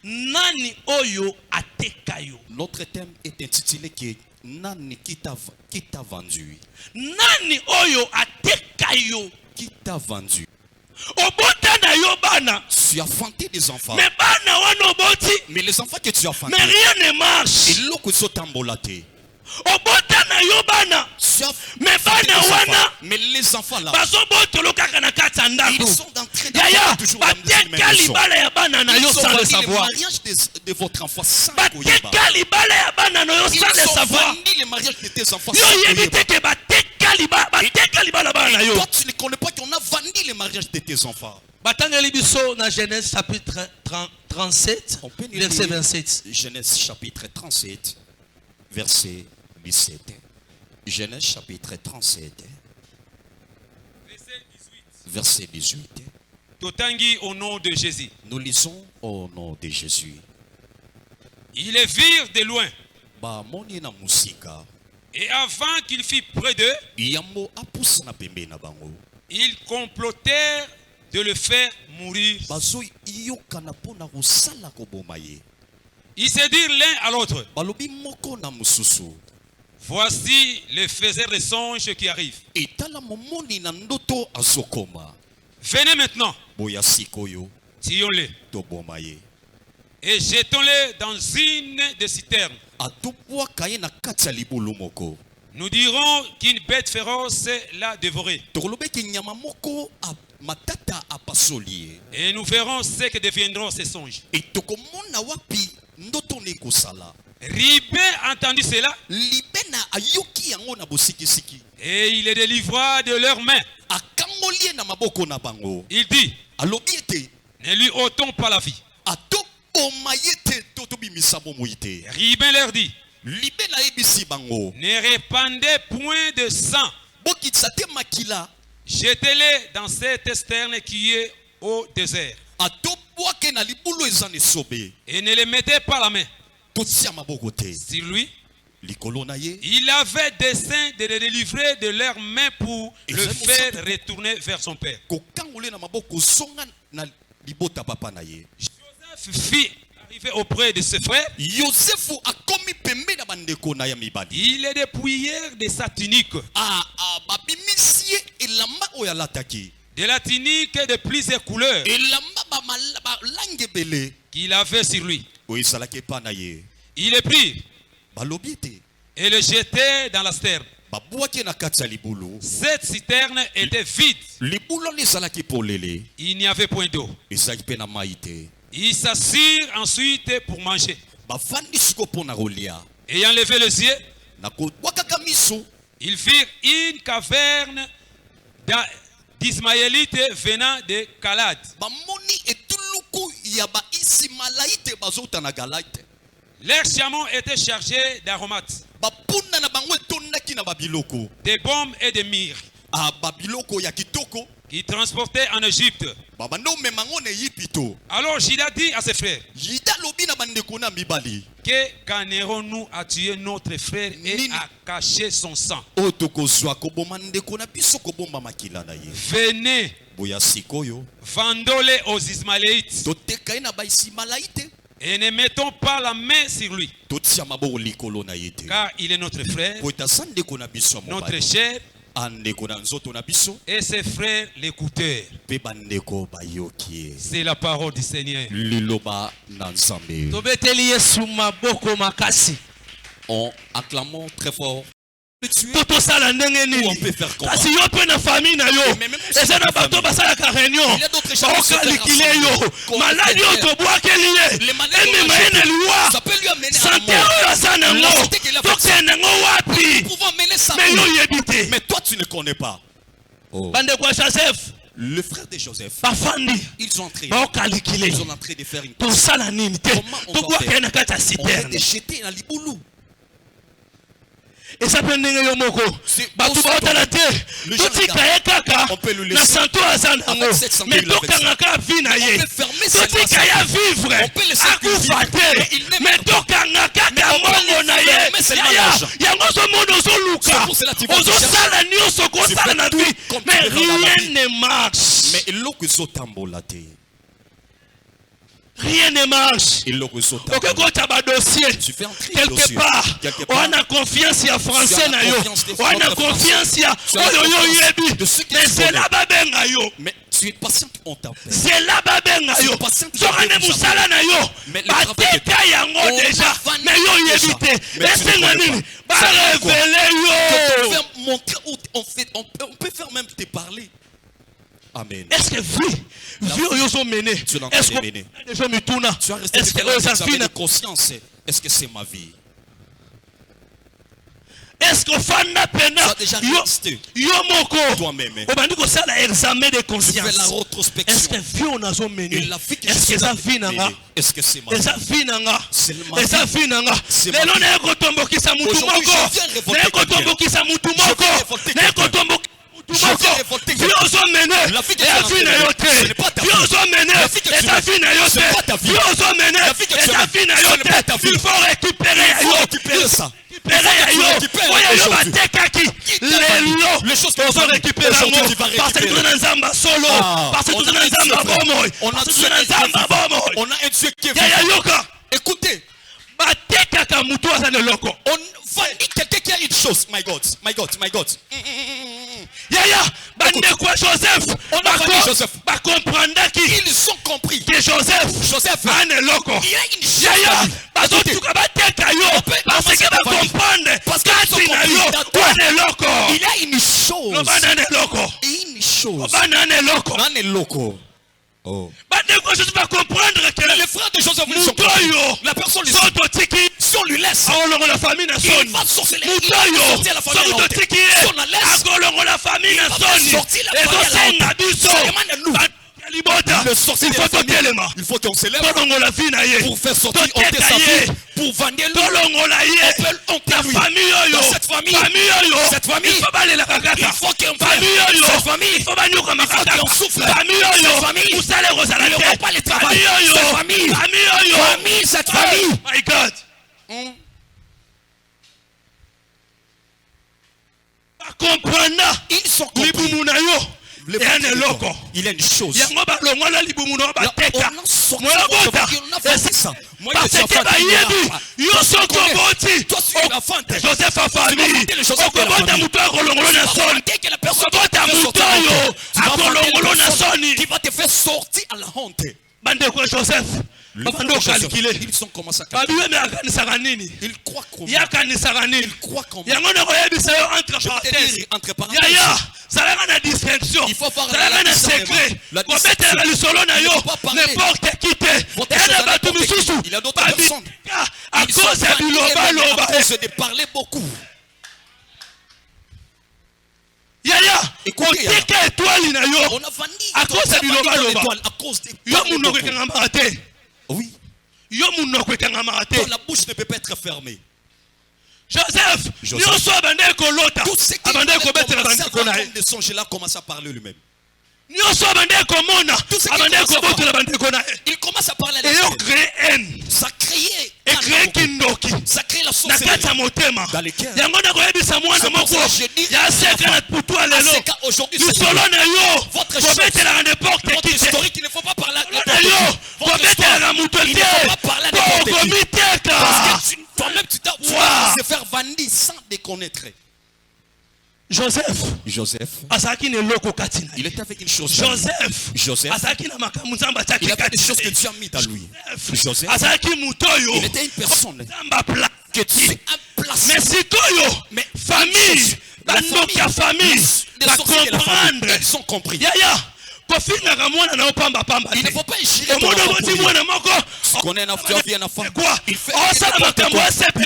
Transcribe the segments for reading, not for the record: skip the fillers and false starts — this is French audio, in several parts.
Nani oyo atekayo. Notre thème est intitulé que Nani qui t'a vendu. Nani oyo atekayo. Qui t'a vendu? Obota na yo bana. Tu as fanté des enfants. Mais bana wana oboti. Mais les enfants que tu as fanté. Mais rien ne marche. Et l'eau que tu as embolaté. Obota na yo bana. Mais bana wana. Mais les enfants là. Bazo botolo kaka na kata ndako. Ils sont en train de toujours dans le même maison. Ils ont vendu le mariage de votre enfant sans koyeba. Ils ont vendu le mariage de tes enfants sans koyeba. Et toi tu ne connais pas qu'on a vendu le mariage de tes enfants. Dans Genèse chapitre 37, verset 27. Genèse chapitre 37, verset 17. Genèse chapitre 37, verset 18. Totangi au nom de Jésus. Nous lisons au nom de Jésus. Ils les virent de loin. Et avant qu'il fût près d'eux, ils complotèrent de le faire mourir. Ils se dirent l'un à l'autre: voici les faiseurs de songes qui arrivent. Venez maintenant, tuons-les et jetons-les dans une des citernes. Nous dirons qu'une bête féroce l'a dévoré. Et nous verrons ce que deviendront ces songes. Ribé entendit cela. Et il les délivra de leurs mains. Il dit: ne lui ôtons pas la vie. Ribé leur dit: ne répandez point de sang. Jetez-les dans cette citerne qui est au désert. Et ne les mettez pas la main sur lui. Il avait dessein de les délivrer de leurs mains pour le faire retourner vers son père. Joseph fit arriver auprès de ses frères. Ils les dépouillèrent de sa tunique. De la tunique de plusieurs couleurs qu'il avait sur lui. Il les prit et le jetait dans la citerne. Cette citerne était vide. Il n'y avait point d'eau. Ils s'assirent ensuite pour manger. Ayant levé les yeux, ils virent une caverne d'Ismaélites venant de Galad. Leurs chameaux étaient chargés d'aromates, des baumes et des myrrhes, qui transportaient en Égypte. Alors Juda dit à ses frères: que gagnerons-nous à tuer notre frère et à cacher son sang? Venez, vendons-les aux Ismaélites et ne mettons pas la main sur lui, car il est notre frère, notre chair, et ses frères l'écoutèrent. C'est la parole du Seigneur. On acclamons très fort. On peut faire comme ça. Il y a d'autres choses. Ça peut lui amener à la mort. Mais toi tu ne connais pas. Le frère de Joseph, ils ont entré. Ils ont entré de faire une tâche. Comment on va faire? On va te jeter dans l'Iboulou. Et ça peut nous on peut le laisser avec cette santé. Mais on peut fermer sa vivre. On peut laisser mais rien ne marche. Mais rien ne marche. Il le reçoit. Ok, quand tu as un dossier, quelque part, on a confiance à français, on a confiance à mais c'est là-bas, mais tu es patient, on t'appelle. c'est là-bas, mais déjà, mais yo évité. On peut faire même te parler. Amen. Est-ce que vie ils ont mené? Est-ce que déjà me tourne? Tu as resté de conscience. Est-ce que c'est ma vie? Est-ce que Fana Pena yo moko toi-même obandi ko sala examen de conscience? Fais la rétrospection. Est-ce que vie on a mené? Est-ce que ça vie nanga? Est-ce que c'est ma vie? Eza vie nanga? Eza vie nanga? C'est lelo na kotombokisa mutu moko. Na kotombokisa mutu moko. Na kotombokisa Dieu ont mené la vie na yote. Dieu ont mené la vie na yote. Dieu ont mené la vie na yote. Il faut récupérer ça. Les choses que nous récupérer parce que nous sommes solo, parce que nous sommes on a un Dieu qui est vivant. Écoutez, on va dire quelqu'un qui a une chose. My God. Joseph, on a dit Joseph. Ils ont compris que Joseph a une loco. Parce qu'il a une chose. Oh. Je vais comprendre que les frères de Joseph sont la personne si on lui laisse la famille il va sortir la famille la famille il faut qu'on s'élève pour faire sortir sa vie pour vendre la famille cette famille il faut qu'on souffle cette famille my God ils sont compris. Il y a une chose. Joseph a famille. Qui va te faire sortir à la honte. Joseph. Ils sont commencés à calculer. Ils croient comment. Ils croient comment. Entre parenthèses. Il faut avoir un secret. N'importe qui. Il y a d'autres personnes. À cause de parler beaucoup. Écoutez, on a vendu à cause des oui. La bouche ne peut pas être fermée. Joseph. Tout ce qui de songe là commence à parler lui-même. Il commence à parler à la ça crée ça crée la sorcellerie dans les cœurs. Aujourd'hui votre historique il ne faut pas parler à votre histoire il ne faut pas parler à n'importe qui parce que toi-même tu dois se faire vendre sans déconnaître. Joseph. Il était avec une chose. Joseph. Il avait des choses que Dieu a mis dans lui. Joseph. Il était une personne que Dieu a placée. Mais famille. La famille. Ils ont compris. Il ne faut pas échirer ton enfant. Il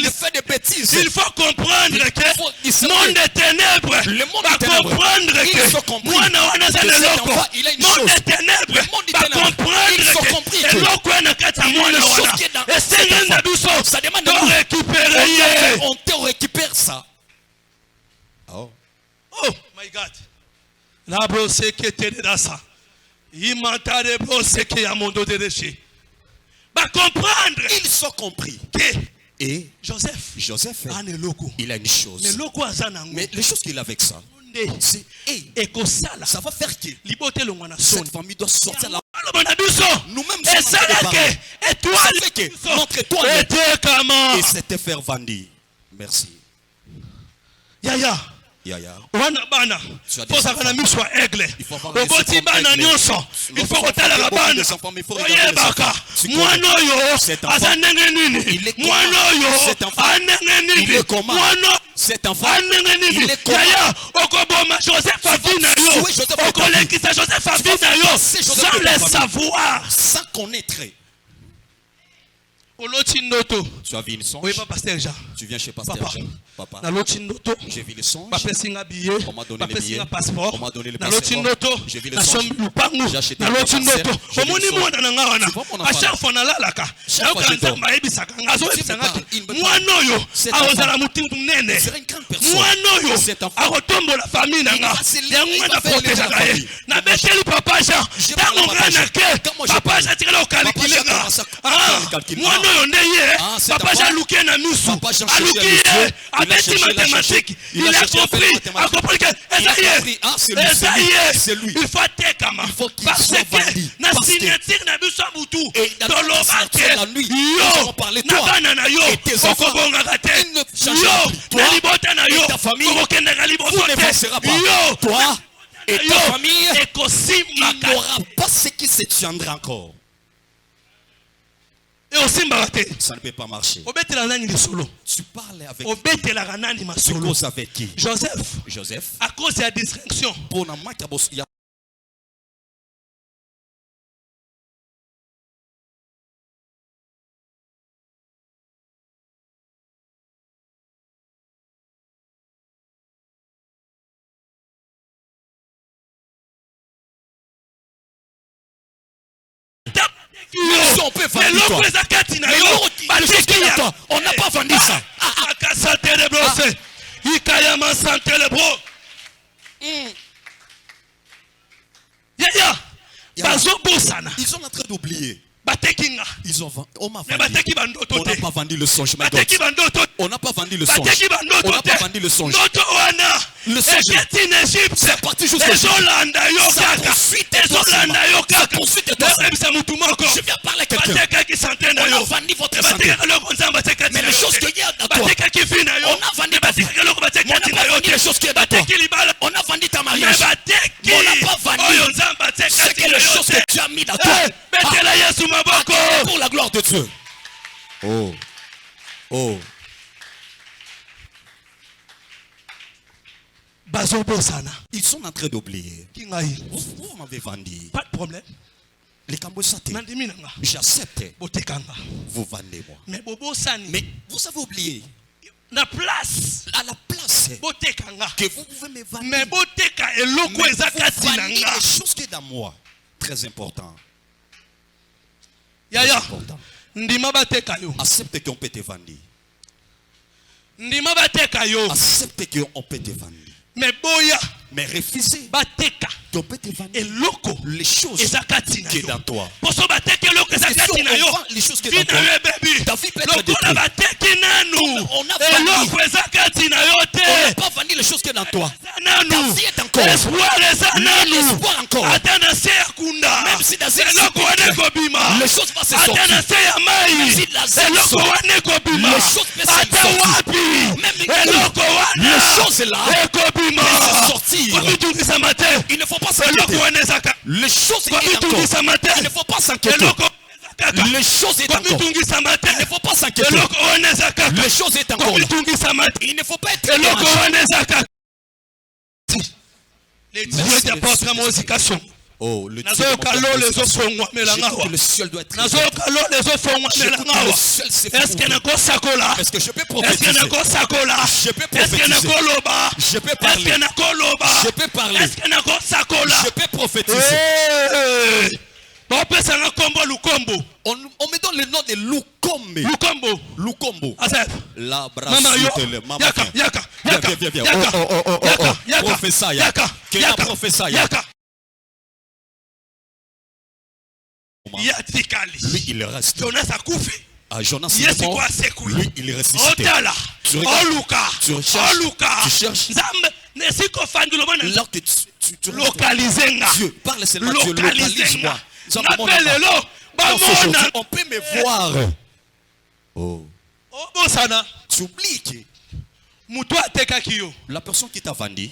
fait des bêtises. Il faut comprendre que monde des ténèbres. Le monde des ténèbres. Ils sont compris. Il a une chose. Le monde des ténèbres. Ils sont compris. Ça demande de récupérer. On te récupère ça. Oh my God. La brosse qui était dans ça. Il m'a taré brosse qui a mon dos de déchet. Comprendre. Ils ont compris. Et Joseph, il a une chose. Mais les choses qu'il a avec ça, ça va faire que cette famille doit sortir la nous-mêmes notre étoile et c'était faire Vandi. Merci. Yaya. Wana bana posaka na miso ya aigle okoti bana nyonso il faut kotala la bana oyebaka mwana oyo aza ndenge nini mwana oyo andenge nini mwana cet enfant yaya okoboma Joseph Afina yo okolekisa Joseph Afina yo sans le savoir sans connaître. Tu as vu une songe? Oui, pas pasteur Jean. Tu viens chez pasteur Jean. Papa. J'ai vu le songe. On m'a donné les billets. On m'a donné le passeport. J'ai vu le songe. J'ai acheté le passeport. J'ai vu le songe. Papa Jean-Luc na misu avec mathématiques il a compris que c'est lui il faut tekama parce que na signature na biso butu dolobate yo na bana na yo okobonga kate yo na libota na yo okokenda ka libota yo toi et ta famille il n'aura pas ce qui se tiendra encore. Ça ne peut pas marcher. Tu parles avec tu causes avec qui? Joseph. À cause de la distraction. On n'a pas vendu ça. Ils sont en train d'oublier. Ils ont vendu. On n'a pas vendu le songe. On n'a pas vendu le songe. On n'a pas vendu le songe. Le songe. C'est parti jusqu'au jour. Je viens parler à quelqu'un. On a vendu votre santé. Mais les choses qu'il y a dans toi. On a vendu ta vie. On n'a pas vendu les choses qu'il y a dans toi. On a vendu ta mariage. On n'a pas vendu. C'est que les choses que tu as mis dans toi. Pour la gloire de Dieu. Oh. Ils sont en train d'oublier. Vous m'avez vendu. Pas de problème. Les Cambodgiens, j'accepte. Vous vendez-moi. Mais vous avez oublié. À la place que vous pouvez me vendre. Mais vous vendez les choses qui sont dans moi. Très important. Yaya. Accepte qu'on peut te vendre. Accepte qu'on peut te vendre. Mais refusez qu'on peut te vendre les choses qui sont dans toi. Parce que si on vend les choses qui sont dans toi, ta vie peut être détruite. On n'a pas vendu les choses qui sont dans toi. Ta vie est encore. L'espoir encore. Même si dans les choses vont se sortir. Même si la sort, les choses peuvent se sortir. Même les choses là peuvent sortir. Il ne faut pas s'inquiéter. Les choses est encore. Il ne faut pas s'inquiéter. Les choses est encore. Il ne faut pas s'inquiéter. Les choses est encore. Il ne faut pas être dérangé. Les dieux t'apportent la musication. Oh, le ciel doit être est-ce que je peux prophétiser? Je peux prophétiser. Je peux parler. Je peux parler. Je peux prophétiser. On me donne le nom de Lukombe. Lukombo. La brassute. Viens. Professaya. Lui, il reste. Jonas est mort. Lui, il est ressuscité. Tu recherches. Là que tu localises Dieu. Parle seulement Dieu. Localise-moi. On peut me voir. Oh. Tu oublies que la personne qui t'a vendu,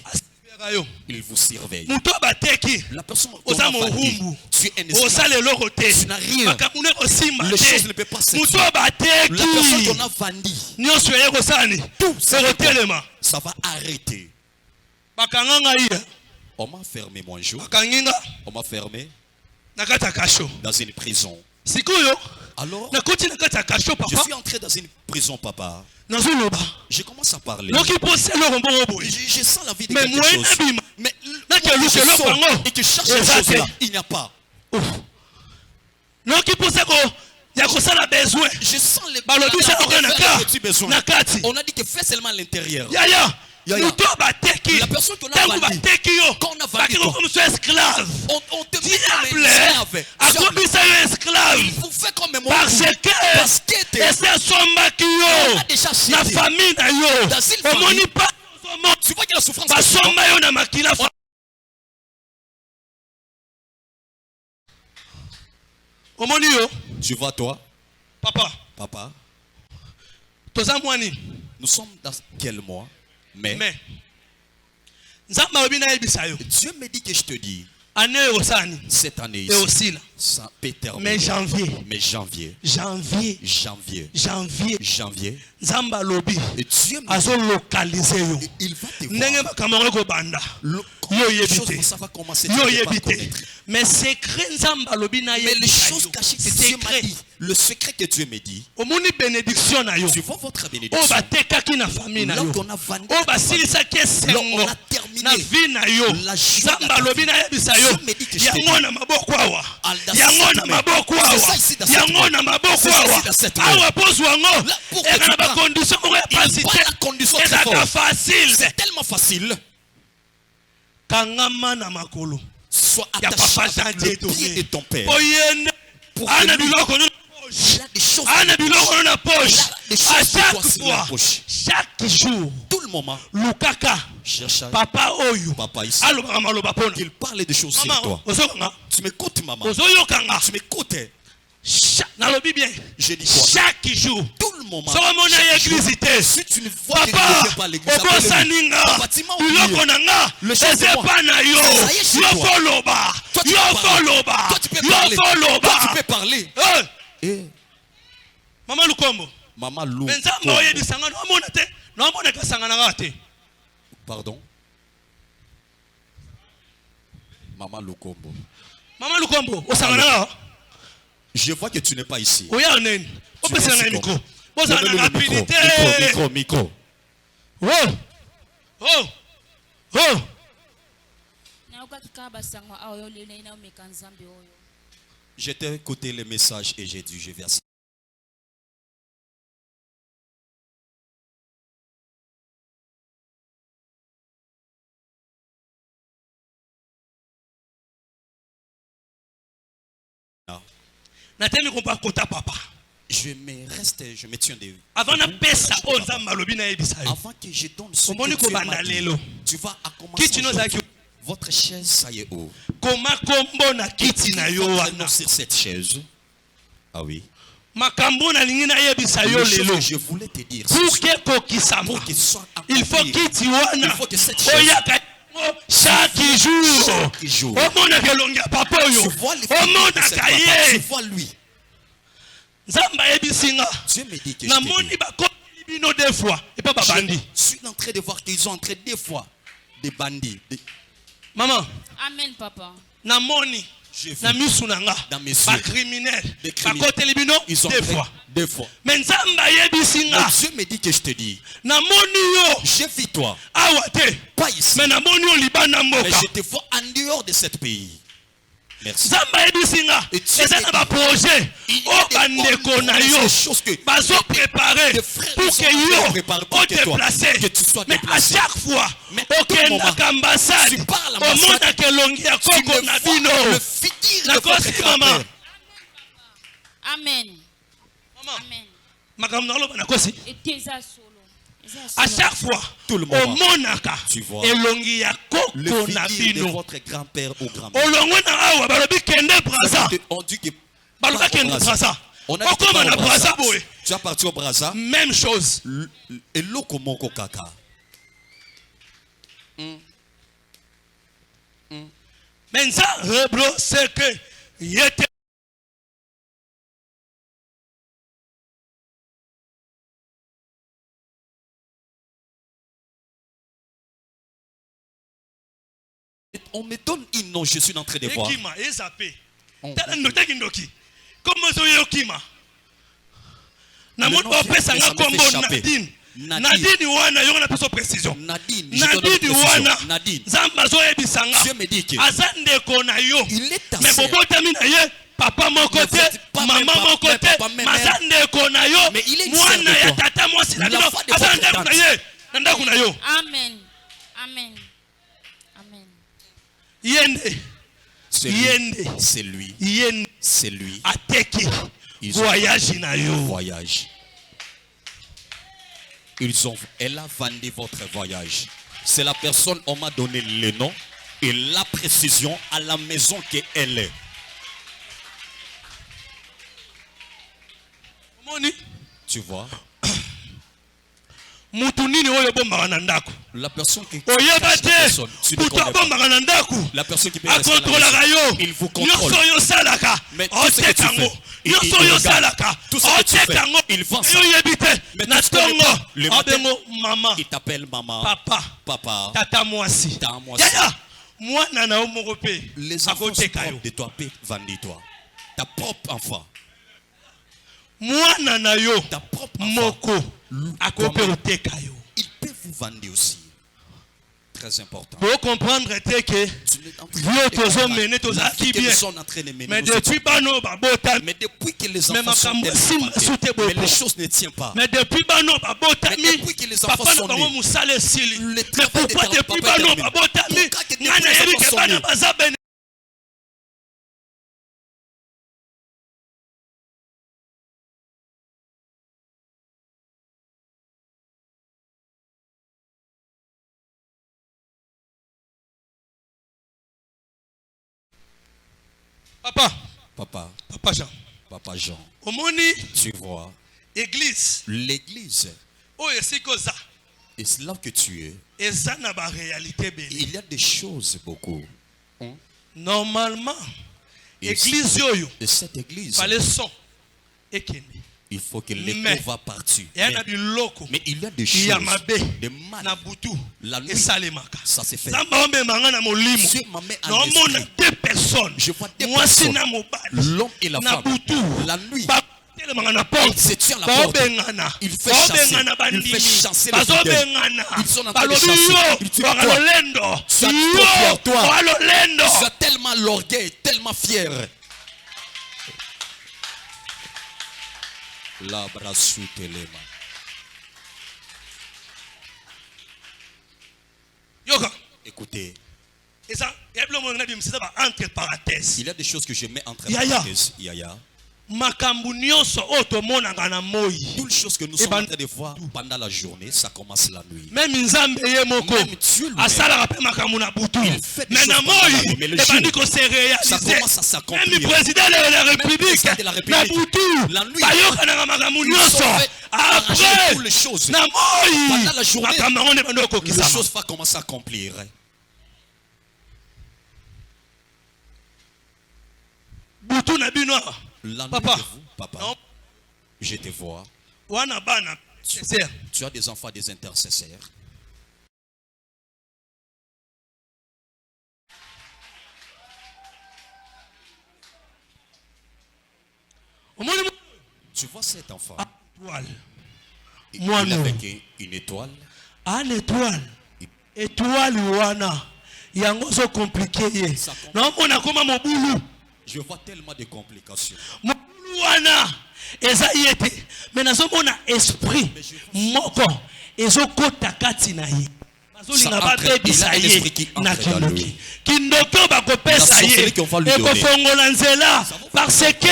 il vous surveille. La personne qui t'a vendu, tu es un esclave. Tu n'as rien. Les choses ne peuvent pas se faire. La personne qui t'a vendu, tout ça va arrêter. On m'a fermé moi un jour. On m'a fermé dans une prison. Alors, je suis entré dans une prison, papa. Je commence à parler. Je sens la vie de quelque chose. Mais je sors et que chaque chose là, il n'y a pas. Je sens les besoins. On a dit que fais seulement à l'intérieur. La personne qu'on a vendu, quand on a vendu, on te met esclave. Il vous fait comme moi. Parce que on a déjà chéri. Dans une famille, tu vois qu'il y a la souffrance. Tu vois toi, papa, nous sommes dans quel mois? Mais Dieu me dit que je te dis, cette année ici, ça peut terminer. Mais janvier. Et Dieu me dit, il va te voir. Ça va commencer. Mais les choses cachées que Dieu m'a dit, le secret que Dieu me dit, tu vois votre bénédiction. Là qu'on a vendu, là on a terminé la joie de la vie. Dieu me dit que je te dis, c'est tellement facile. Sois attaché avec le pied de ton père. Pour que lui, il a des choses chaque jour, tout le moment, papa ici, qu'il parle des choses sur toi. Tu m'écoutes, maman. Tu m'écoutes. Je dis quoi? Chaque jour, tout le moment, si tu ne vois que tu ne viens pas à l'église, tu peux parler. Maman Lukombo. Pardon. Maman Lukombo. Je vois que tu n'es pas ici. Micro. J'étais écouté les messages et j'ai dit je vais assis. Je me tiens de avant que je donne ce que tu vas à commencer. Votre chaise, ça y est où? Sur cette chaise. Ah oui. Je voulais te dire, pour qu'il soit accompli, il faut que cette chaise, chaque jour, tu vois les tu vois lui. Dieu me dit que je suis en train de voir qu'ils sont en train des fois des bandits. Maman. Amen, papa. Namoni. Na misunanga. Dans mes yeux. Criminels. Ils ont des fois. Mais Dieu me dit que je te dis. Namoni. J'ai vu toi. Pas ici. Mais je te vois en dehors de ce pays. Merci. Et tu projet. Pour que tu sois déplacé. Mais à chaque fois, tu parles au monde Amen. Amen. À chaque fois, tout le monde, monaka, tu vois, le figure de votre grand-père ou grand-mère. On dit que on a dit tu as parti au Brazza. Même chose. Et l'oko moko kaka. Mais ça, bro, c'est que il était. On me donne une nom, je suis en train de voir. Comment Kima? Namon opesa nga kombo Nadine. Nadine wana yona peso précision. Nadine wana. Nadine. Zamba zo ebisanga. Dieu me dit que azande ko na yo. Il est ta mais bobota mina ye papa mon côté, maman mon côté, mazande ko na yo. Mwana ya tata mwasi na yo. Azande ko na ye. Nanda ko na yo. Amen. Amen. Amen. Yende. C'est lui. Yende. C'est lui. Ateki. Voyage na yo. Voyage. Elle a vendu votre voyage. C'est la personne, on m'a donné le nom et la précision à la maison qu'elle est. Tu vois? La personne qui la personne qui peut rester à la maison, il vous contrôle. Mais tout ce que tu fais, il regarde. Tout ce que tu fais, il vend ça. Mais tout ce que le matin, il t'appelle maman, papa, tata mwasi. Les enfants sont propres de toi, vendez toi. Ta propre enfant. Ta propre enfant. Il peut vous vendre aussi. Très important. Pour comprendre que mais depuis que les enfants sont mais les choses ne tiennent pas. Mais depuis que les enfants sont nés, le travail de papa est terminé. Papa Jean. Papa Jean. Omoni. Tu vois. Église. L'église. Et c'est là que tu es. Il y a des choses beaucoup. Normalement. Église yoyo. Et cette église. Il faut que l'écho va partir. Mais il y a des choses, des mal. La nuit, ça se fait. Dieu m'a mis en esprit. Deux personnes. Je vois deux personnes. L'homme et la femme. La nuit, il se tient à la porte. Il fait chasser. Il fait chasser les fidèles. Ils sont en train de chasser. Il dit quoi? Tu as trop pour toi. Tu as tellement l'orgueil, tellement fier. La brasutelema. Écoutez. Il y a des choses que je mets entre parenthèses. Yaya. Toutes les choses que nous sommes en train de voir pendant la journée, ça commence la nuit. Même Dieu lui-même, il fait des choses pendant la nuit, mais le jour, ça commence à s'accomplir. Même le président de la République, la nuit, ils sont fait arranger toutes les choses. Pendant la journée, les choses vont commencer à s'accomplir. Papa, je te vois. Tu as des enfants, des intercesseurs. Tu vois cet enfant. Il est avec une étoile. Une étoile. Étoile wana. Yango so compliqué. Non, on a comme mon boulot. Je vois tellement de complications. Wana eza yete mais nazomona esprit moko ezokota kati na ye Ça entraîne, il a un esprit qui entre dans lui. La sorcellerie qu'on va lui donner. Parce que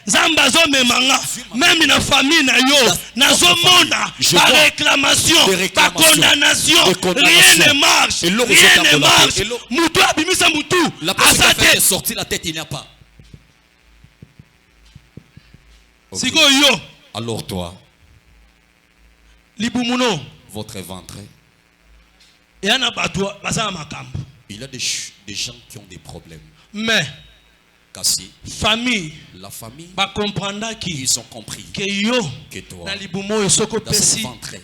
Zambazo memanga, même dans la famille na yo, nazomona, par réclamation, par condamnation, rien ne marche, rien ne marche. Moutou abimisa moutou. La personne qui a fait sortir la tête, il n'y a pas. Okay. Alors toi, votre ventre, il y a des gens qui ont des problèmes. Mais Kassi, famille, la famille, ils ont compris que toi, dans ce ventre,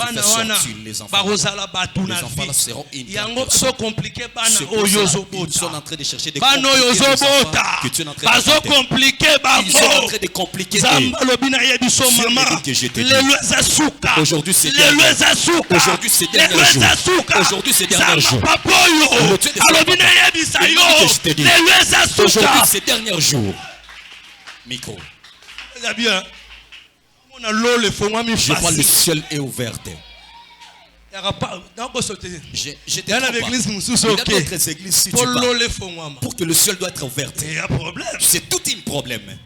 bana wana barozala batu na vie yango so compliqué bana oyo zobota bana oyo zobota bazo compliqué babo zamba lobina yebiso mama lelo ezasuka aujourd'hui c'est dernier jour aujourd'hui c'est dernier jour papa oyo alobina yebisa yo lelo ezasuka aujourd'hui c'est dernier jour micro c'est bien. Je vois le ciel est ouvert. J'étais dans d'autres églises si tu parles, pour que le ciel doit être ouvert. Il y a un problème. C'est tout un problème.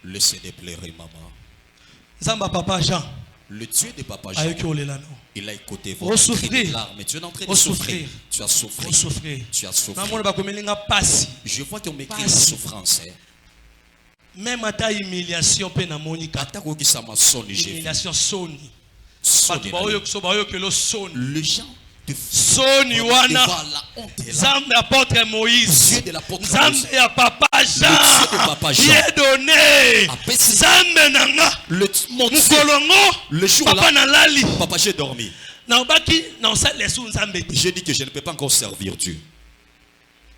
Laissez pleurer, maman. Papa Jean. Le Dieu de Papa Jean, il a écouté votre cri de larmes. Mais tu es en train de souffrir. Tu as souffert. Tu as souffert. Je vois qu'on m'écrit la souffrance. Même à ta humiliation, humiliation soni. Le gens Soni wana Zambe apôtre Moïse Zambe ya Papa Jean qui est donné Zambe nanga le jour Papa nalali Papa j'ai dormi. J'ai dit que je ne peux pas encore servir Dieu.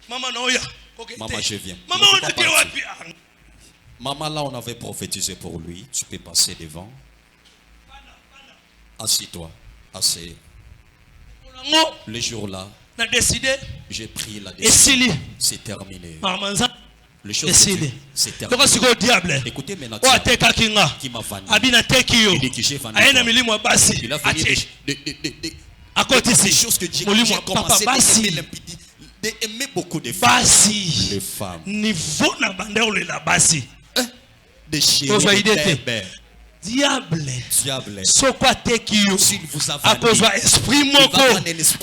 Maman je viens. Maman là on avait prophétisé pour lui. Tu peux passer devant. Assis-toi. Assis. Le jour-là, j'ai pris la décision. C'est terminé. Le chose c'est terminé. Écoutez maintenant qui m'a vanné. Il dit que j'ai vanné. Il a vanné des choses que Dieu a commencé d'aimer beaucoup de femmes. Les femmes. Des chéris. Diable sokwa tekio akozwa esprit moko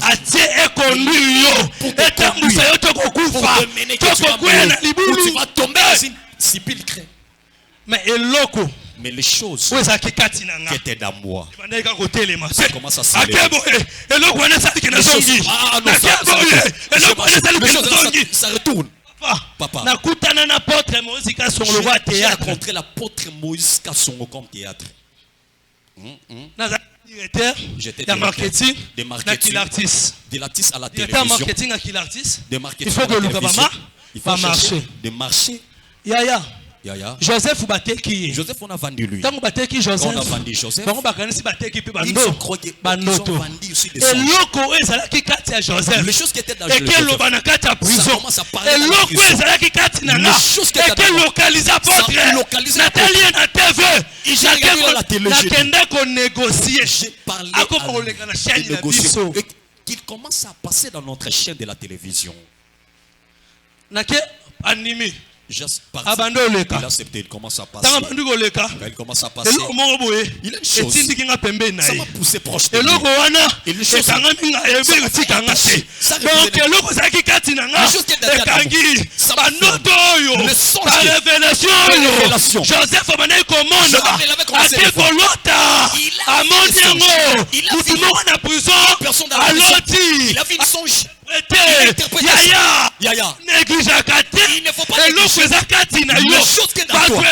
atie ekonduit yo etambusa yo tokokufa tokokwea na libulu tu vas tomber dans une sépulcre. Mais eloko les choses qui étaient dans moi commence à s'élever. Ça retourne. Papa, j'ai rencontré l'apôtre Moïse Kassongo comme théâtre. J'étais directeur marketing de marketing de l'artiste à la télévision. De marketing il faut que le va marcher. De marcher. Yaya. Joseph Joseph on a vendu lui. Quand on a vendu Joseph, ils ont vendu aussi des songes. Les choses qui étaient dans Joseph, ça commence à parler dans la prison. Les choses qui étaient dans la j'ai regardé la télé. J'ai parlé à négocier. Qu'il commence à passer dans notre chaîne de la télévision. Animé. Il a accepté, il commence à passer. Il commence à passer. Il a une chose. Ça m'a poussé proche de lui. Et les choses. Révélation. Joseph il a vu une songe. Yaya. Il ne faut pas négliger les choses qui sont dans toi.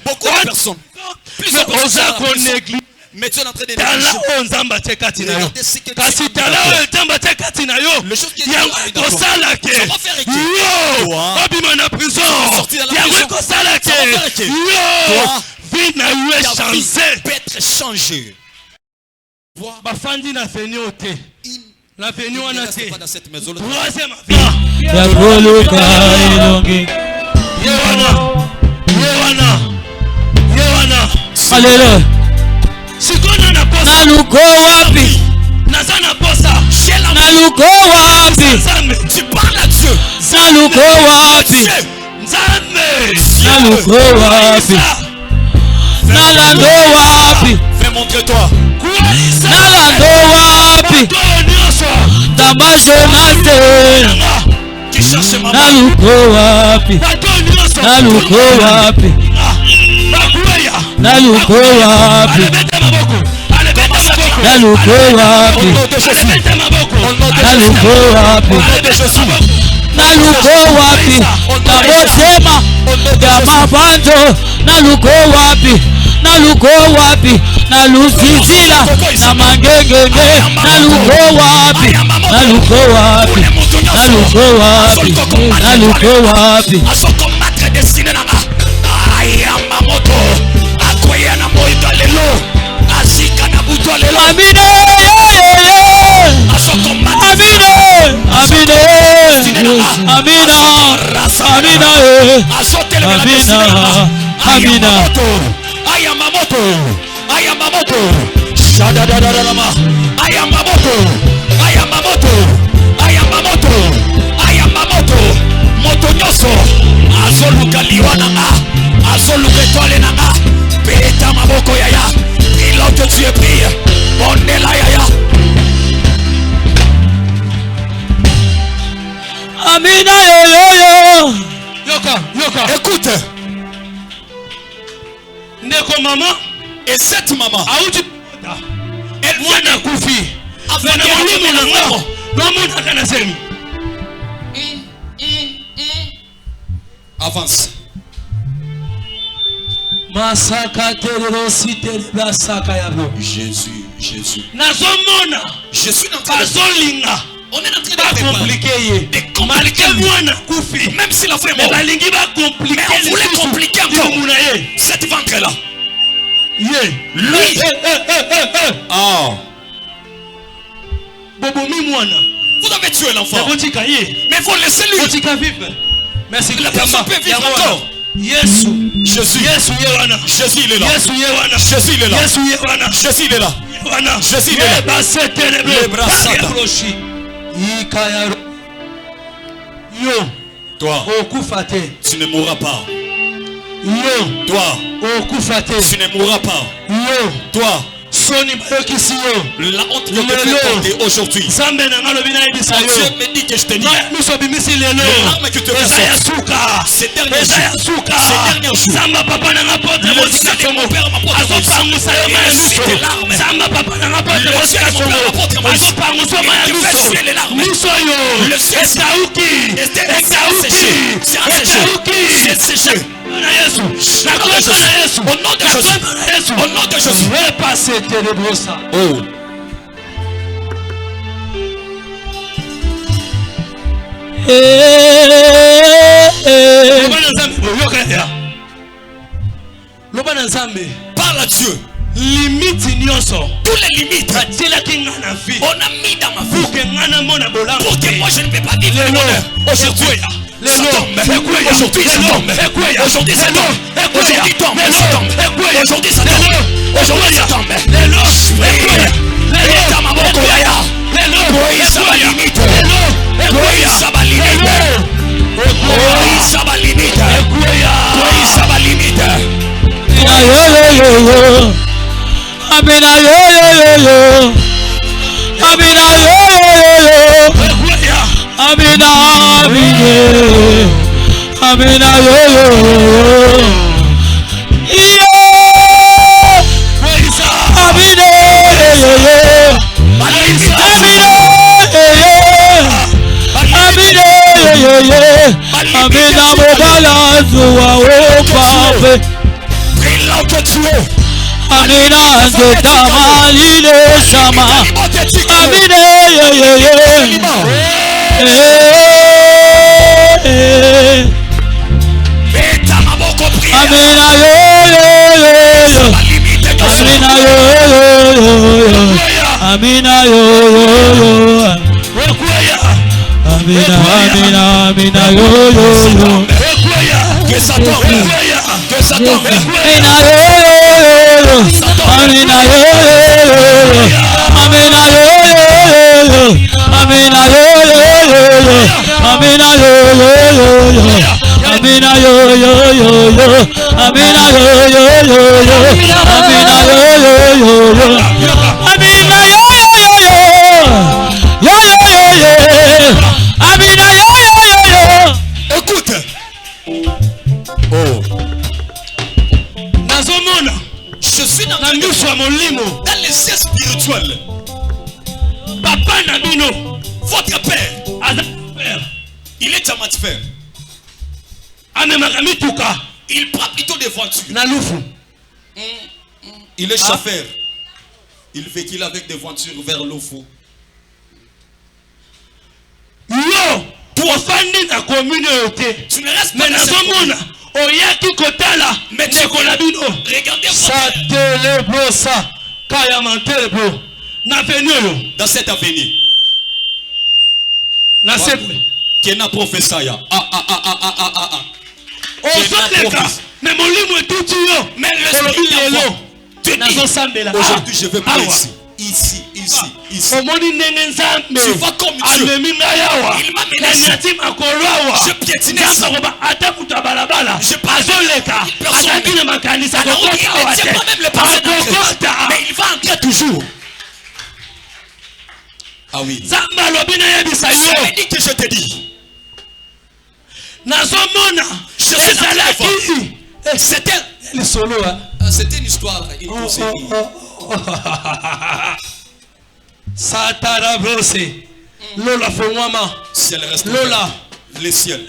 Beaucoup de personnes. Plusieurs personnes. Mais tu es en train de négliger. Regardez ce que tu as. Les choses qui sont dans toi. Ça va faire équipe. Toi, tu vas sortir de la prison. Ça va faire équipe. Toi, ta vie peut être changée. L'avenue en a été. Troisième. Alléluia. Naluko wapi? Naluko wapi? Tu parles à Dieu. Naluko wapi? Naluko wapi? Nalando wapi? Fais montrer toi. Nalando wapi? Damashonate. Qui cherche ma Naluko wapi? Naluko wapi? Naluko wapi? Naluko wapi? Naluko wapi? Naluko wapi? Nabosema ya mabanzo. Naluko wapi? Naluko wapi? Nalusizila na mangengenge. Naluko wapi? Naluko wapi? Naluko wapi? Naluko wapi? asokomatre destiné nanga ayamba moto akoya na moito lelo azika na buto lelo Amine. asokomatre Amine. Amine. Amina. Amina. Amina. Amina. ayamba moto ayamba moto shadadadadama ayamba moto ayamba moto ayamba moto ayamba moto moto nyoso azoluka liwa nanga azoluka étoile nanga peta maboko yaya il que tu es pris bondela yaya Amina yo. yoka écoute Ndeko maman. et cette maman Auti. elle vient de Kufi. avec Na mulimu na ngamo. Nomuna kana semi. avance Masaka terero sitere basaka yabo. Jésus Nazomona. je suis en train de Bazolinga. on est en train de Compliqué. compliquer Mwana kufi. même si la femme est morte Balingi ba compliqué. mais on voulait compliquer encore Munaye. cette ventre là Lui. ah Bobomi mwana. vous avez tué l'enfant Botika ye. mais faut laisser lui Botika vivre. Merci. la personne peut vivre encore Yesu. Jésus Yewana. Jésus il est là Yesu yewana. Jésus il est là Yewana. Jésus il est là Yewana. Jésus il est là Les bras Satan. Yo. toi Okufate. tu ne mourras pas Yo. toi Okufate. tu ne mourras pas Yo. toi Soni bayokisi yo. la honte que tu fais porter aujourd'hui Zambe na ngalo bina ibisa Dieu yo. me dit que je te dis Miso bimisi lelo. l'arme que tu fais Ezaya sortir suka. ces derniers Ezaya jours suka. ces derniers jours Zamba papa na ngapote le mosika ciel de songo. mon père m'apporte Azopangusa yo maya et miso. tes larmes Zamba papa na ngapote le mosika ciel de mon père songo. m'apporte Azopangusa yo maya et tu fais miso. suer les larmes Miso yo. le ciel Esauki. c'est asséché c'est asséché c'est séché Na Yesu. Na au nom de kwenda na Yesu. Jésus au nom de Jésus au nom de Jésus Repasse ténébrosa. oh Loba na Nzambe. parle à Dieu Limite nyonso. toutes les limites Atilaki nga na vie. on a mis dans ma vie Pour que nga na mona bolango. pour que moi je ne peux pas vivre le bonheur aujourd'hui ça tombe aujourd'hui ça tombe aujourd'hui ça tombe aujourd'hui tombe ça tombe aujourd'hui ça tombe aujourd'hui ça tombe dans ma boko yaya koisa ba limite koisa ba limite koisa ba limite koisa ba limite Amina yo yo yo yo. Amina yo yo yo yo. Amina amine. Amina yo yo yo. Iyo. Amina yo yo yo. Amina yo yo yo. Amina mobala zuwa opape. là que tu es Amina nzotamalile sama. Amina yo yo yo. meta maboko prière Amina yo yo yo yo. Amina yo yo yo yo. Amina yo yo yo. Amina amina amina yo yo yo. que ça tombe que ça tombe Amina yo yo yo yo. Amina yo Amina yo Amina yo Amina yo Amina yo Amina yo Amina Amina Écoute. Oh. Nazomona. Je suis dans les yeux spirituels. Papa Nabino, votre père, il est amateur. Il prend plutôt des voitures. Il est chauffeur. Il véhicule avec des voitures vers l'Ofo. Tu ne restes pas dans cette commune. Mais tu regardez dans cette avenue. Qui est na professeur. Mais aujourd'hui je vais prier ici. Tu vas comme Dieu. Il m'a menacé. Je piétinais ça. Je passe personne. Alors il ne tient pas même le passé mais il va entrer toujours. Ah oui. Ça veut dire que je te dis. C'était une histoire. Lola Fongwama. Lola. Les ciels.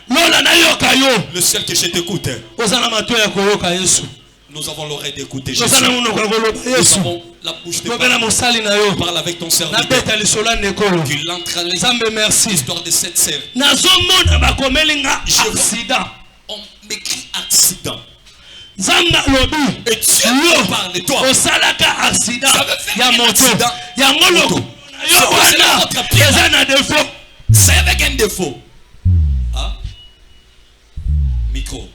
Lola Nayokayo. Le ciel que je t'écoute. Nous avons l'oreille d'écouter. Nous avons la bouche de parler. Parle avec ton serviteur. Qu'il entre l'histoire de cette sœur. On m'écrit accident. Et Dieu me parle de toi. Ça veut faire un accident. C'est avec un défaut. Ah? Micro.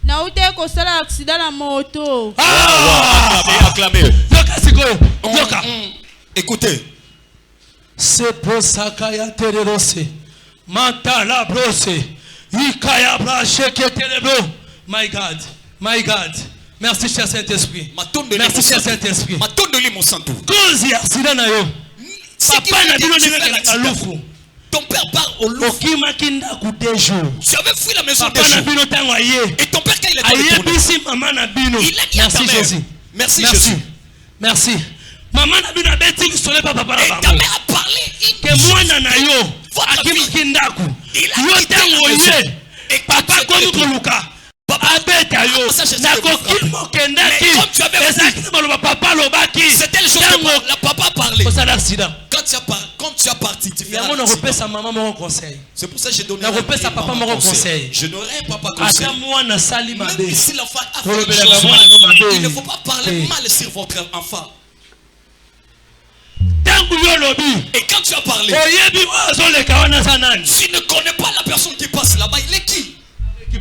Naute kosala accident la moto. Acclamez. Écoutez. C'est pour ça qu'il y a terrorosé. Mantala brosé. Ikaya braché que ténébro. My God. My God. Merci cher Saint-Esprit. Merci cher Saint-Esprit. Cause accident na yo. Papa na bino ninga lufu. Ton père part au loup. Tu avais fui la maison des jours. Et ton père, quand il est retourné, il a dit à ta mère. Merci Jésus. Merci. Maman a vu la bêtise sur les papa. Et ta mère a parlé. Que moi nana yo. Votre fille. Il a quitté la maison. Et papa comme Koluka. Papa bêta yo. C'était le jour où le papa a parlé. Quand tu as parti, tu fais un c'est pour ça que j'ai donné un conseil. Je n'aurai un papa conseil. Même si l'enfant a fait une chose mal, il ne faut pas parler mal sur votre enfant. Et quand tu as parlé, tu ne connais pas la personne qui passe là-bas. Il est qui? Il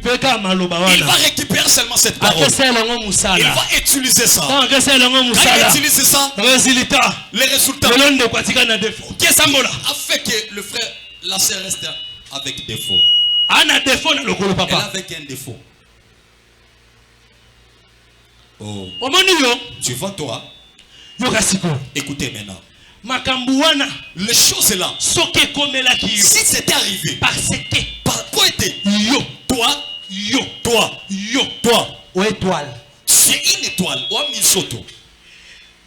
va récupérer seulement cette parole. Il va utiliser ça. Quand il utilise ça, les résultats. Qu'est-ce qui a fait que le frère, la sœur reste avec défaut? Elle avait un défaut. Oh. Tu vois toi? Écoutez maintenant. Les choses là. Si c'était arrivé. Parce que. Pourquoi était? Toi. Ou étoile. C'est une étoile. Ou un misoto.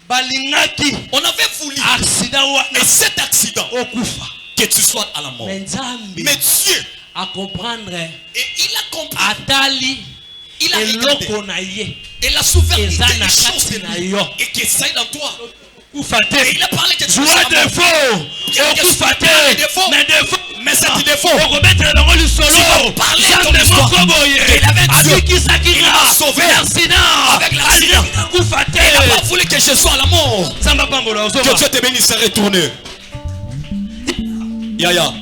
On avait voulu. Et cet accident. Que tu sois à la mort. Mais Dieu. À comprendre. Et il a compris. Il a regardé. Et la souveraineté des choses de lui. Et que ça est dans toi. Et il a parlé que tu sois à la mort. Mais c'est un défaut. Tu vas parler de ton histoire. Il avait Dieu. Il m'a sauvé. Avec l'accident. Il n'a pas voulu que je sois à la mort. Que Dieu te bénisse et retourne. Yaya.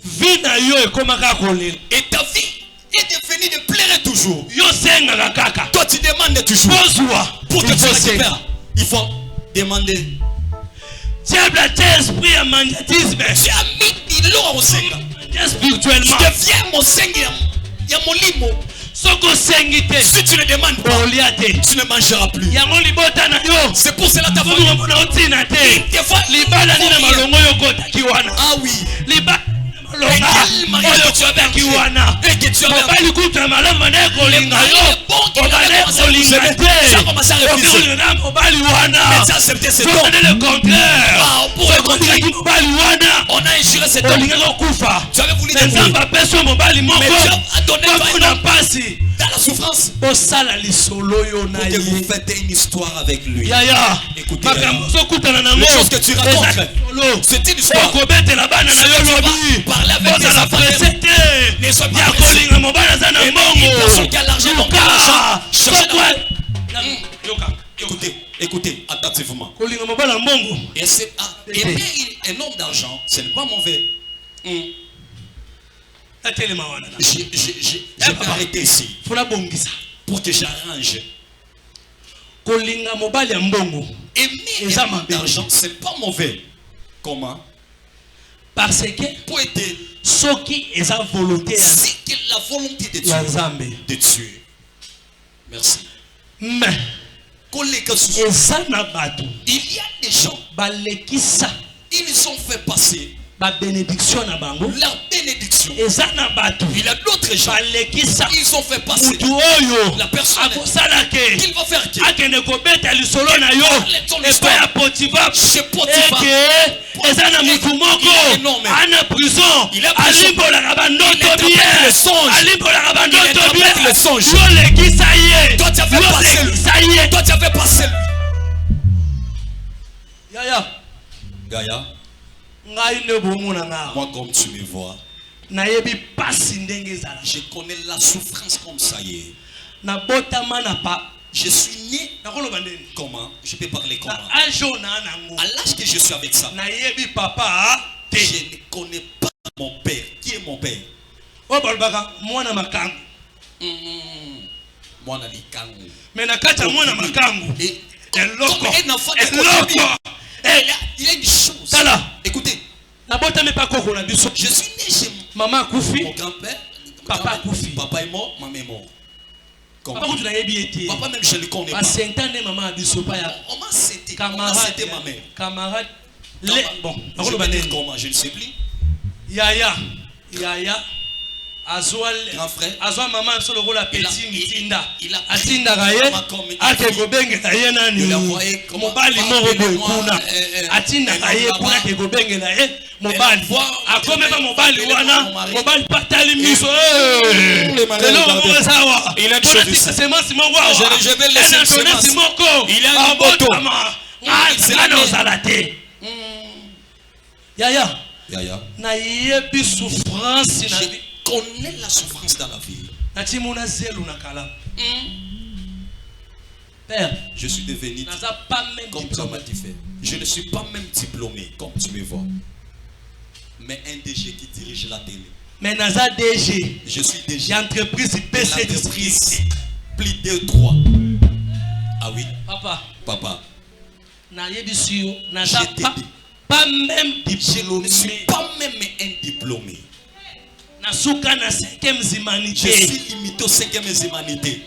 Vie na yo ekomaka kolela. Et ta vie est devenue de pleurer toujours. Yo sengaka kaka. Toi tu demandes toujours. Pour que tu récupères, il faut demander. Diable a tes esprits à magnétisme. Tu as mis de l'eau au Seigneur. Spirituellement. Tu deviens mon Seigneur. Il y a mon limo. Si tu ne demandes pas, tu ne mangeras plus. C'est pour cela que ta famille. Ah oui. On a injuré cet homme. Tu avais voulu dans la souffrance pour que vous faites une histoire avec lui. Écoutez, les choses que tu racontes, c'est une histoire. Parler avec tes enfants, ne sois pas pressé. Et une personne qui a l'argent, donc qui a l'argent, cherchez écoutez, attentivement. Et c'est aimer un homme d'argent, ce n'est pas mauvais. Je vais arrêter ici pour que j'arrange. Aimer un homme d'argent, ce n'est pas mauvais. Comment? Parce que pour aider ceux qui ont la volonté de tuer. Merci. Mais il y a des gens, ils sont fait passer leur bénédiction. Il y a d'autres gens, ils sont fait passer la personne qu'il va faire qui toi tu avais passé Gaïa. Moi comme tu me vois, je connais la souffrance comme ça y est. Je suis né. Comment? Je peux parler comment? À l'âge que je suis avec ça, je ne connais pas mon père. Qui est mon père? Moi il y a une chose. Écoutez. Je suis né chez maman Koufi. Mon grand-père. Papa Koufi. Papa est mort, maman est mort. Papa même je le connais pas. On m'a cité ma mère. Camarade. Bon, je vais dire comment, je ne sais plus. Yaya. Grand frère. Azwa maman sur le rôle à petit mitinda. Il a atinda gaye. Ake gobenge na ye nani. Mobali moro kuna. Atinda gaye kuna ke gobenge na ye. Mobali. Akome ba mobali wana. Mobali patali miso. Il a une chose ici. Je vais laisser le semence. Il a un moto. C'est la nozalate. Yaya. Na yebi souffrance na vie. Connais la souffrance dans la vie. Père, je suis devenu comme tu m'as dit faire. Je ne suis pas même diplômé comme tu me vois. Mais un DG qui dirige la télé. Mais Naza DG. Je suis DG. L'entreprise PC plus de 3. Ah oui. Papa. Pas même diplômé. Je ne suis pas même un diplômé. Je suis limité aux 5e humanité.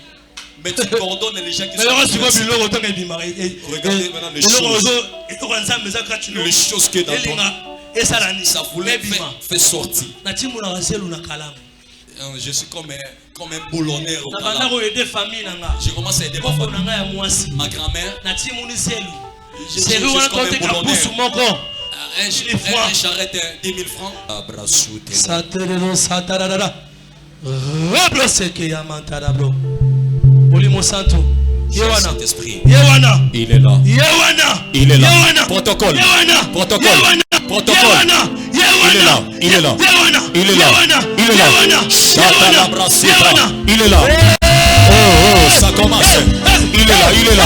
Mais tu coordonnes les gens qui sont. Regardez maintenant les choses que dans ton. Ça voulait faire sortir. Je suis comme un boulonneur au Canada. Je commence à aider ma famille. Ma grand-mère. Je suis comme un boulonneur. Un charrette 10 000 francs. Saint-Esprit. Il est là. Il est là. Protocole. Protocole. Protocole. Il est là. Il est là. Il est là. Il est là. Il est là. Oh, ça commence. Il est là. Il est là.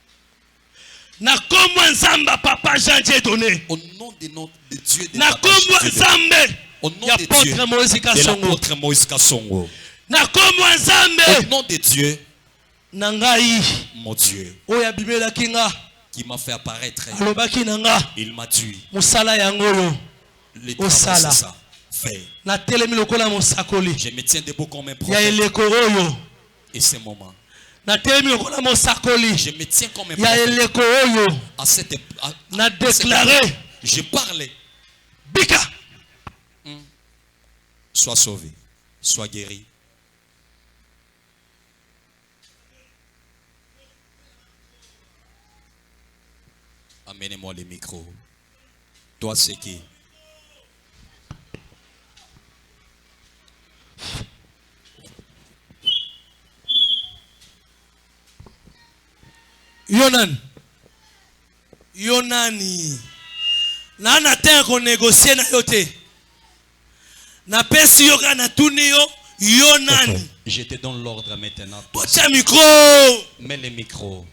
Na kombo nzamba papa Jean Dieu donné. Au nom de Dieu de Na kombo nzambe. Au nom Ya de Dieu de l'apôtre Moïse Kassongo. Na kombo nzambe. Au nom de Dieu. Nangai. Mon Dieu. Oya bimela kinga. Qui m'a fait apparaître. Alobaki nanga. Il m'a tué. Musala yangoyo. Le travail c'est ça. Fait. Na telemi lokola mosakoli. Je me tiens debout comme un Ya prophète. elekoroyo. Et ce moment. Na telemi lokola mosakoli. Je me tiens comme un Ya prophète. elekoroyo. À cette Na déclaré. Je parlais. Bika. Sois sauvé. Sois guéri. Amenez-moi les micros. Toi, c'est qui? Yonani. Nana ten ko négocier na yote. Na pesi yoga na tunio Yonani. Je te donne l'ordre maintenant. Pocha micro. Mets les micros.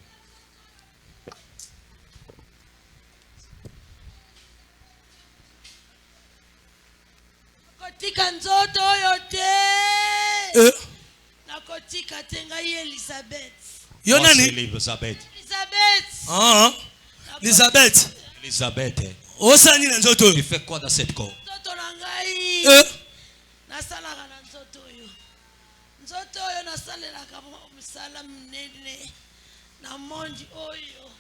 Kotika nzoto yote. Nakotika tenga Elisabeth. Yonani. Elisabeth. Ah. Elisabeth. Elisabeth. Osani na nzoto. Tu fais quoi dans cette corps? Nzoto nangai. Nasalaka na nzoto yo. Nzoto yo nasalelaka musala mnene. Na mondi oyo.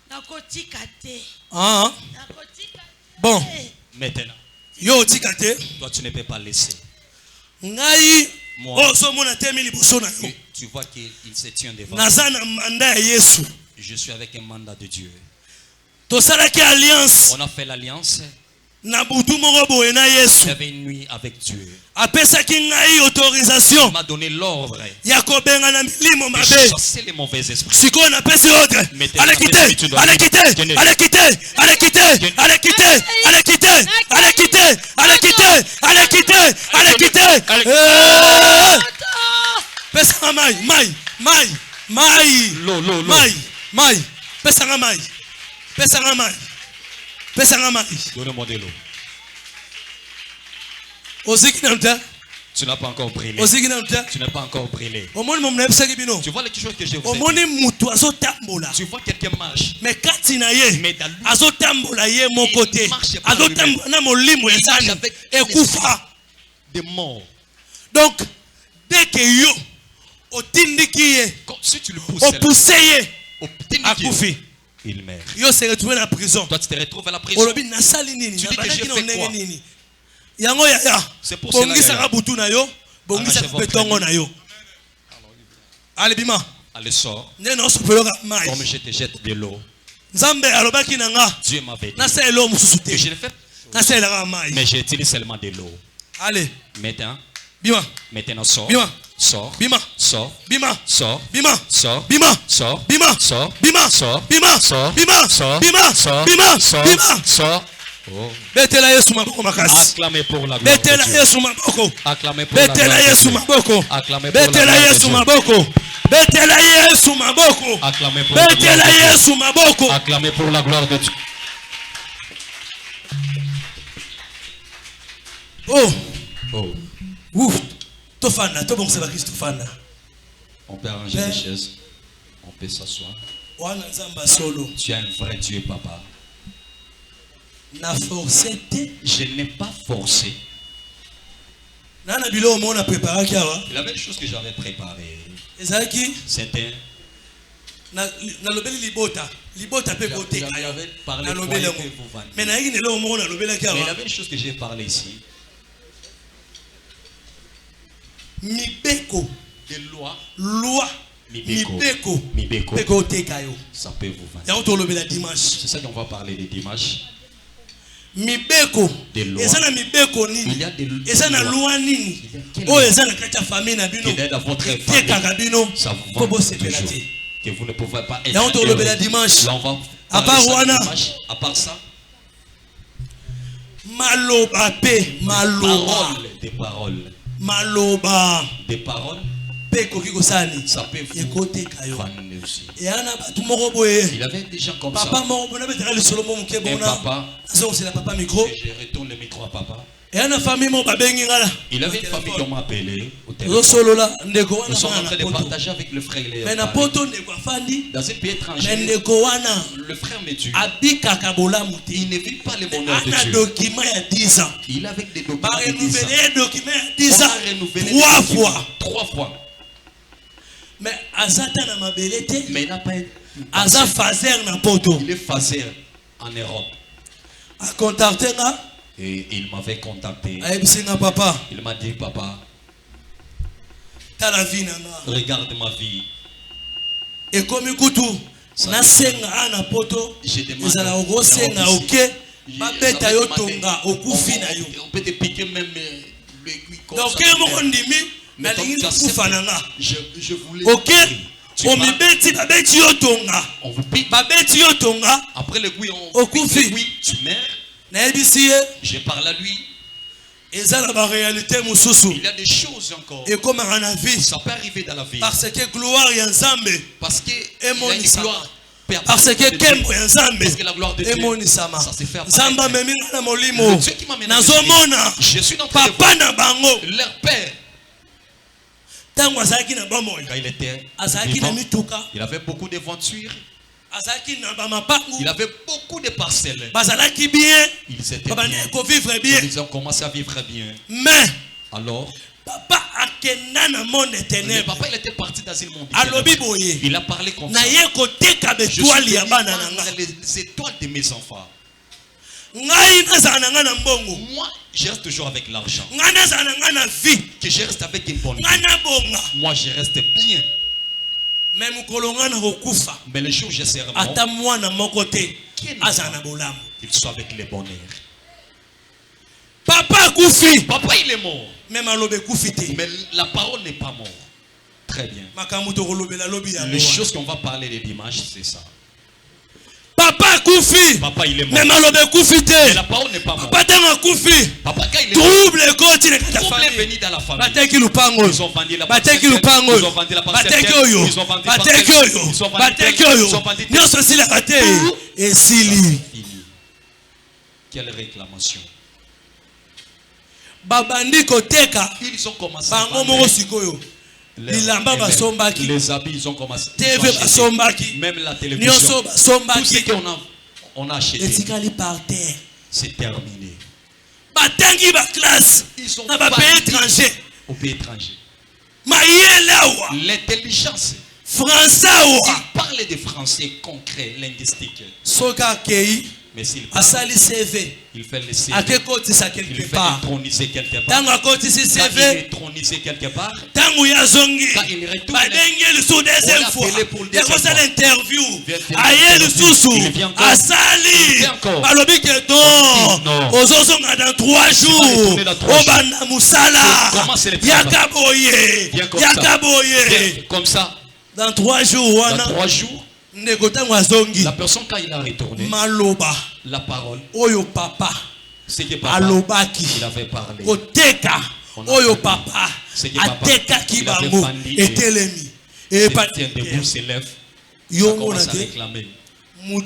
Nakotika te. Ah. Nakotika te. Bon. Maintenant. Yo tikate. Toi, tu ne peux pas laisser. Ngai. Moi. Oh, so mona temi liboso na yo. Tu vois qu'il se tient devant. Nazana manda ya Yesu. Je suis avec un mandat de Dieu. Tosalaki alliance. On a fait l'alliance. Na butu moko boye na Yesu. J'avais une nuit avec Dieu. Apesaki ngai autorisation. Il m'a donné l'ordre Ya kobenga na milimo de mabe. chasser les mauvais esprits. Siko na pesi ordre. Allez quitter. Allez quitter. Allez quitter. Allez quitter. Allez quitter. Allez quitter. Allez quitter. Allez quitter. Allez quitter. Allez quitter. Pesa mai. L'eau. Mai. Pesa mai. Donnez-moi de l'eau. Tu n'as pas encore brûlé. Tu n'as pas encore brûlé. Tu vois les choses que je vous ai dit. Tu vois quelqu'un marche. Mais dans lui, mon côté. Des morts. Donc, dès que yo, Si tu le pousses, il meurt. Yo se retrouvé dans la prison. Toi, tu te retrouves à la prison. Tu dis que j'ai fait quoi? C'est pour cela allez, sors. Comme je te jette de l'eau. Dieu m'avait dit que je le fais. Mais j'utilise seulement de l'eau. Allez. Maintenant, sors. Sors. Bima. Sors. Bima. Sors. Bima. Sors. Bima. Sors. Bima. Sors. Bima. Sors. Bima. Sors. Bima. Sors. Bima. Sors. Bima. Sors. Bima. Sors. Oh. Betela Yesu maboko makasi. Acclamez pour la gloire de Betela Dieu. Yesu maboko. Acclamez pour la gloire Betela de Yesu Dieu. maboko. Acclamez pour la Betela gloire de Yesu Dieu. maboko. Betela Yesu maboko. Acclamez pour la gloire Betela de Dieu. Yesu maboko. Acclamez pour la gloire de Dieu. Oh. Ouf. Tofana, to bon c'est Christ Tofana. On peut arranger les chaises. On peut s'asseoir. Wana nzamba solo. Tu es un vrai Dieu, papa. Na forcé. Je n'ai pas forcé. Nana bilo mo na préparé kiawa. Il avait des choses que j'avais préparées. Ezaki C'était. na lobeli libota pe bote Il avait parlé na de lobeli quoi mo. que vous vendez. Mais na yiki nelo mo na lobela Mais kiawa. il avait des choses que j'ai parlé ici. Mibeko Des lois. loi Mibeko. Peko tekayo. Ça peut vous vendre. Ya to lobela dimanche. C'est ça qu'on va parler de dimanche. Mibeko Des lois. eza na mibeko Il nini y a des eza na lois loi nini quelle oyo eza na kati ya famille na bino qui aident à votre tekaka famille. bino Ça vous po vend bosepela toujours. te. Que vous ne pouvez pas être. Ya to lobela dimanche. Là, on va À parler part ça Wana. dimanche. À part ça, Maloba pe maloba des paroles. maloba Des paroles. Ça peut vous vanner aussi. Il avait des gens comme ça. Un papa. Je retourne le micro à papa. Il avait une famille qui m'a appelé au téléphone. Nous sommes en train de partager avec le frère Léo. Dans un pays étranger, le frère me dit il ne vit pas le bonheur de Dieu. Il avait des documents de 10 ans. On a renouvelé 3 fois. Mais il n'a pas été. Il est phasé en Europe. Et il m'avait contacté. Il m'a dit, papa, regarde ma vie. Et comme écoute, j'ai demandé on peut te piquer même l'aiguille comme ça. Mais comme tu as je voulais. Ok. On vous pique. Après l'aiguille, on pique l'aiguille, tu meurs. Je parle à lui. Il y a des choses encore. Ça peut arriver dans la vie. Parce que gloire y ensemble. Parce que il y a une gloire. Parce que la gloire de Dieu, ça se fait apparaître. Dieu qui m'a mené, je suis dans leur père. Quand il était vivant, il avait beaucoup de voitures. Il avait beaucoup de parcelles. Ils étaient bien. Ils ont commencé à vivre bien. Mais alors, papa il était parti dans une monde. Il a parlé comme ça. Je suis venu vendre les étoiles de mes enfants. Moi, je reste toujours avec l'argent. Que je reste avec une bonne vie. Moi, je reste bien. Mais le jour où je serai mort, qu'il soit avec les bonheurs. Papa il est mort. Mais la parole n'est pas morte. Très bien. Les choses qu'on va parler les dimanches, c'est ça. Papa il est mort. Mais la parole n'est pas morte. Papa quand il est trouble est venu dans la famille. Ils ont vendu la parcelle. Ils ont vendu la parcelle. Ils ont vendu la parcelle. Et Sili. Quelle réclamation. Ils ont commencé à vendre. Les habits, ils ont commencé. Même la télévision. Tout ce qu'on a acheté. C'est terminé. Ils sont étranger. Au pays étranger. L'intelligence. Français. Il parle de français concret, linguistique. Mais s'il parle, il fait le CV. Il fait introniser quelque part. Quand il est intronisé quelque part, quand il retourne, on l'a appelé pour le deuxième fois. L'interview. Il vient encore. Dans 3 jours. Comme ça. Dans 3 jours. La personne quand il a retourné, la parole, c'est que papa il avait parlé. Oyo papa ateka kibango etelemi et pas tient debout, s'élève, commence à réclamer. Dans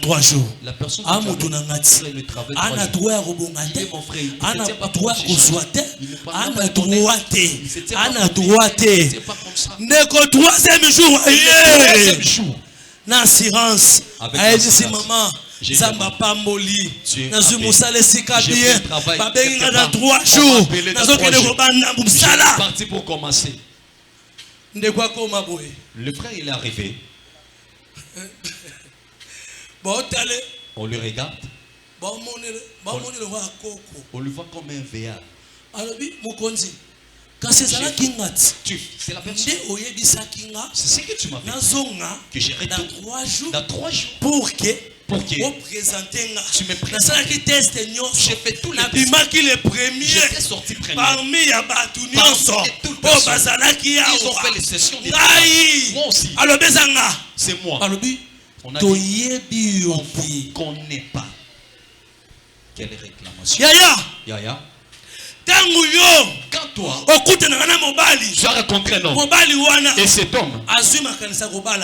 3 jours. La personne le travail, ana droit robongate ana droit kuswate ana droit neko 3e jour n'assurance aidisi maman Zamba pamboli nazu musale sikabie babengi na 3 jours nazo kende ko banda musala parti pour commencer. Ndekwa koma boye le frère il est arrivé. On le regarde. On le voit comme un véal. C'est la personne. C'est ce que tu m'as dit. Que j'ai retourné dans 3 jours. Pour que tu me présentes. J'ai fait tous les tests. J'étais sorti premier. Parmi ils ont fait les sessions de moi aussi. C'est moi. On a dit, on ne connaît pas. Quelle réclamation. Yaya. Quand toi, tu as rencontré un homme. Et cet homme,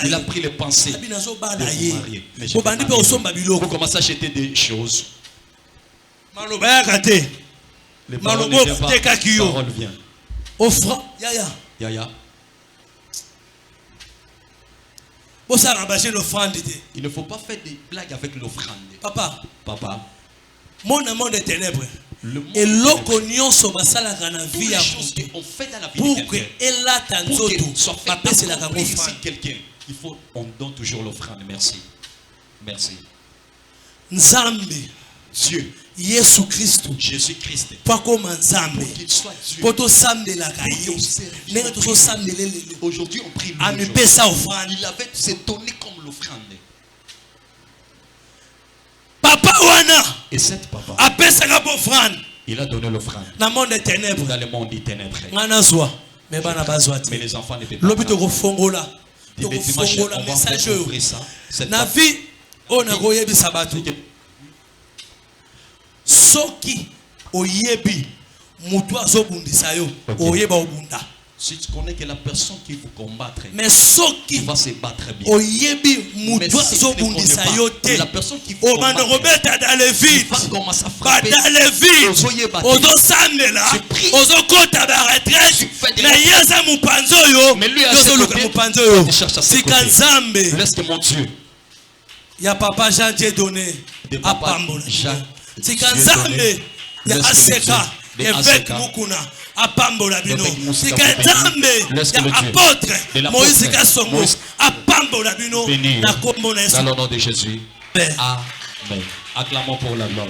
il a pris les pensées de vous marier. Mais je vais marier. Vous commencez à acheter des choses. Les paroles ne viennent pas. La parole vient. Yaya. Il ne faut pas faire des blagues avec l'offrande. Papa. Mon monde des ténèbres. Et l'autre vie on fait dans la vie pour de quelqu'un. Pour que soit fait quelqu'un, il faut on donne toujours l'offrande. Merci. Dieu. Jésus-Christ. Pour qu'il soit Dieu. Aujourd'hui on prie lui. Il avait s'étonné comme l'offrande. Papa wana. Et cette papa. Il a donné l'offrande. Dans le monde des ténèbres. Dans le monde des ténèbres. Mais les enfants n'étaient pas là. Des dimanches, on va faire ouvrir ça. Na vie, on a goyebi sabatu. Soki oyebi mutu azobundisa yo oyeba obunda. Si tu connais que la personne qui vous combattre, mais soki va se battre bien. Oyebi mutu azobundisa yo te. La personne qui vous combattre, Robeta dans les vides, commence à frapper. Dans les vides, ozo samela, ozo kota ba retraite. Mais yeza mupanzo yo, mais lui a ce côté, sika nzambe. Laisse que mon Dieu. Il y a papa Jean Dieu donné à Pambola. Sika nzambe ya aseka évêque mukuna apambola bino. Sika nzambe ya apôtre Moïse Kasongo apambola bino na kombo na Yesu. Dans le nom de Jésus. Amen. Acclamons pour la gloire.